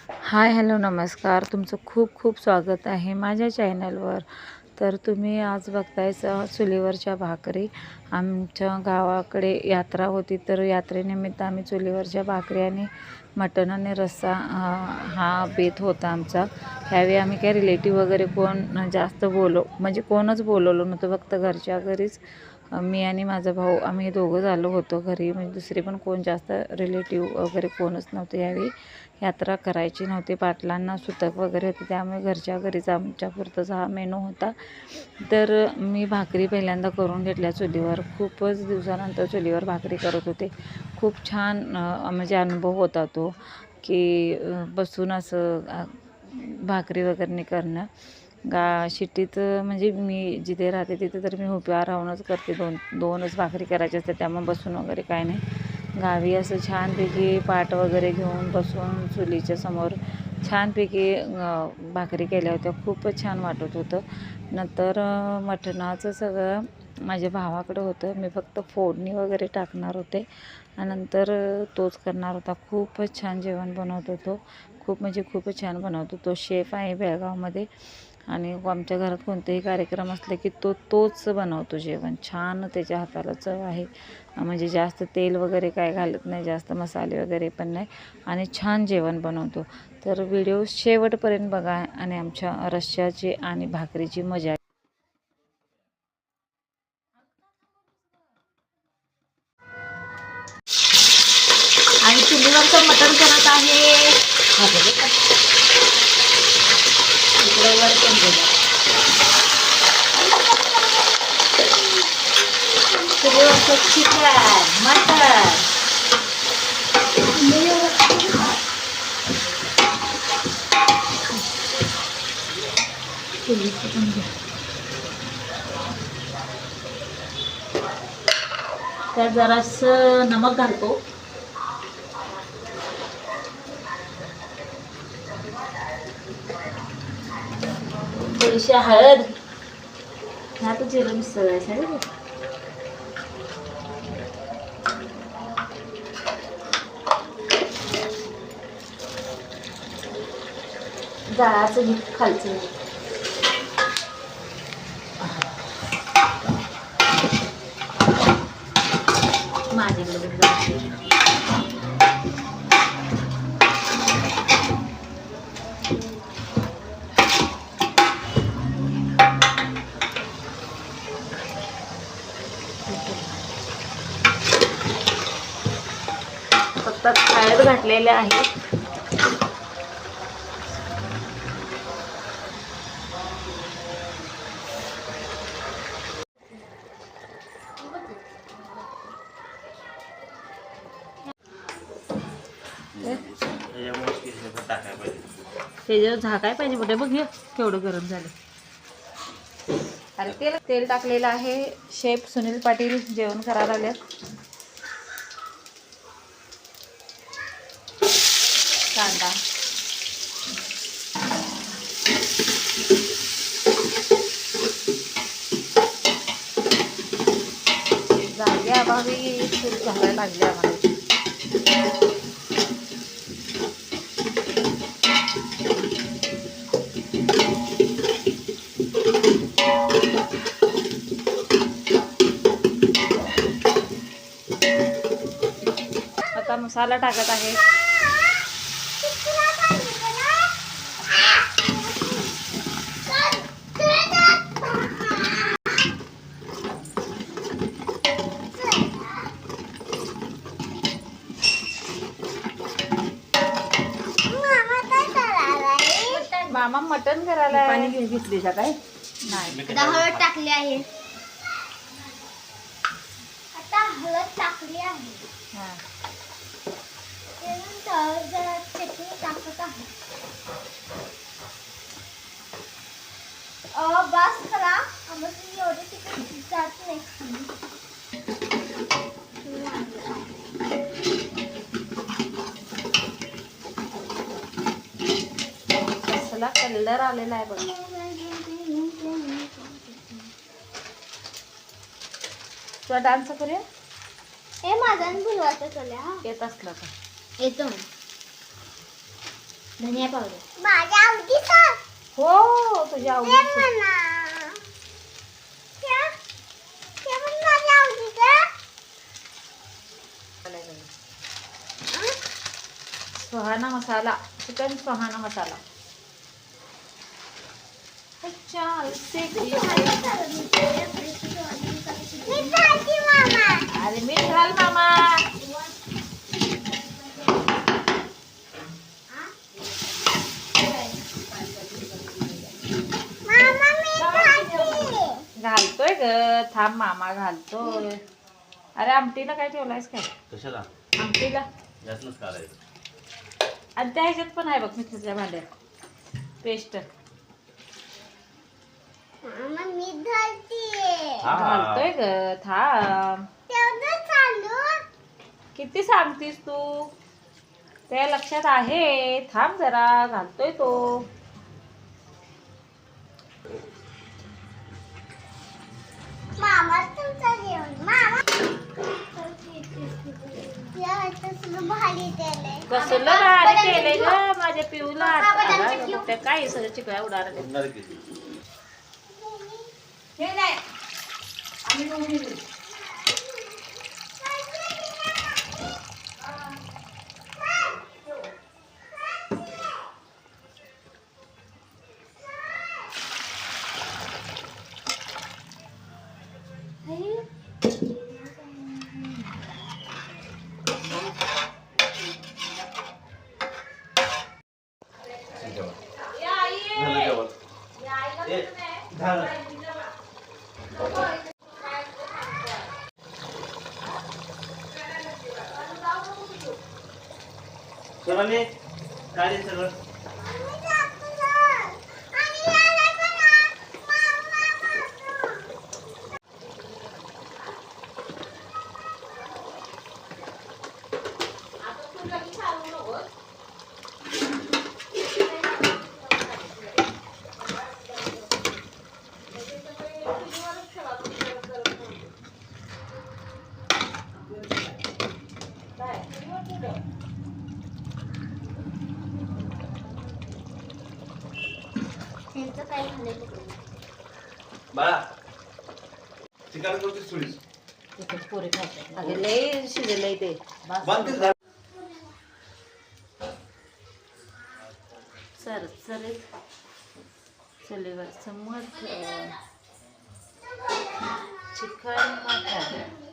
Hi hello नमस्कार. तुमचं खूप खूप स्वागत आहे माझ्या चॅनलवर. तर तुम्ही आज बघताय चुलीवरच्या भाकरी. आमच्या गावाकडे यात्रा होती, तर यात्रेनिमित्त आम्ही चुलीवरच्या भाकरी आणि मटण आणि रस्सा हा बेत होता आमचा. ह्यावेळी आम्ही काही रिलेटिव्ह वगैरे कोण जास्त म्हणजे कोणच बोलवलं नव्हतं, फक्त घरच्या घरीच मी आणि माझा भाऊ आम्ही दोघंच आलो होतो घरी. म्हणजे दुसरे पण कोण जास्त रिलेटिव्ह वगैरे कोणच नव्हते. यावेळी यात्रा करायची नव्हती, पाटलांना सुतक वगैरे होते, त्यामुळे घरच्या घरीच आमच्यापुरताच हा मेनू होता. तर मी भाकरी पहिल्यांदा करून घेतल्या चुलीवर. खूपच दिवसानंतर चुलीवर भाकरी करत होते. खूप छान म्हणजे अनुभव होता तो, की बसून असं भाकरी वगैरे करणं. शिट्टीत म्हणजे मी जिथे राहते तिथे तर मी उभ्या राहूनच करते. दोनच भाकरी करायची असते, त्यामुळे बसून वगैरे काय नाही. गावी असं छानपैकी पाट वगैरे घेऊन बसून चुलीच्या समोर छानपैकी भाकरी केल्या होत्या. खूपच छान वाटत होतं. नंतर मटणाचं सगळं माझ्या भावाकडं होतं, मी फक्त फोडणी वगैरे टाकणार होते आणि नंतर तोच करणार होता. खूपच छान जेवण बनवतो तो, खूप म्हणजे खूपच छान बनवतो. तो शेफ आहे बेळगावमध्ये आणि आमच्या घरात कोणतेही कार्यक्रम असले की तोच बनवतो जेवण. छान त्याच्या हाताला चव आहे. म्हणजे जास्त तेल वगैरे काय घालत नाही, जास्त मसाले वगैरे पण नाही, आणि छान जेवण बनवतो. तर व्हिडिओ शेवटपर्यंत बघा आणि आमच्या रश्श्याची आणि भाकरीची मजा. आणि चुलीवरचं मटण करत आहे. चुलीवरचं चिकन मटण. त्यात जरासं नमक घालतो, थोडीशी हळद, ह्यात जिरं मिसळायचं. जाळाचं मीठ खालचं. माझ्याकडे फक्त हळद घातलेले आहे. त्याच्यावर झाकाय पाहिजे मोठे. बघ हे केवढं गरम झालं. अरे तेल टाकलेलं आहे. शेफ सुनील पाटील जेवण करायला आले. कांदा, जाग्याअभावी खूप घालायला लागले आम्हाला. आता मसाला टाकत आहे. मामा मटण करायला पाणी घेतली काय नाही. आता हळद टाकली आहे. आता हळद टाकली आहे. त्यानंतर जरा चटणी टाकत आहे. बस करा, आम्हाला एवढे तिकडे जात नाही. कसला कलर आलेला आहे बघ. तुला डान्स करूया. हे माझा फुलवाचा चला येत असलं का येतो. धनिया पावडर माझ्या आवडीचा हो तुझ्या ते आवडीचं. म्हणा ते पण माझ्या आवडीचं सुहाना मसाला, चिकन सुहाना मसाला. अच्छा इससे मी खाते मामा अरे मीठ घाल मामा. मामा मी खाते घालतोय ग, थांब मामा घालतोय. अरे आमटीला काय ठेवलायस काय? कशाला आमटीला यातनंच काढायचं. आणि त्या ह्याच्यात पण आहे बघ मिक्सरच्या भांड्यात पेस्ट. मामा मी घालते हा. घालतोय ग, थांब. तेवढं चालू किती सांगतीस तू? त्या लक्षात आहे, थांब जरा, घालतोय तो. मामा तुमचा जेवण मामा कसलं भारी केलंय कसलं भारी केलंय ग माझ्या पिऊला. त्या काय सगळं चिकळ्या उडाला. उडणार किती? जेवण. झालं जेवण. ए, झालं. सोनाली, काय रे सगळं? त्यांचं काय झालं बाळा, चिकन करतेस थोडीस. पोरी खातात. अगं लय शिजलंय ते. बनतेच घाल. सरसरीत चुलीवरचं मध, चिकन मटण.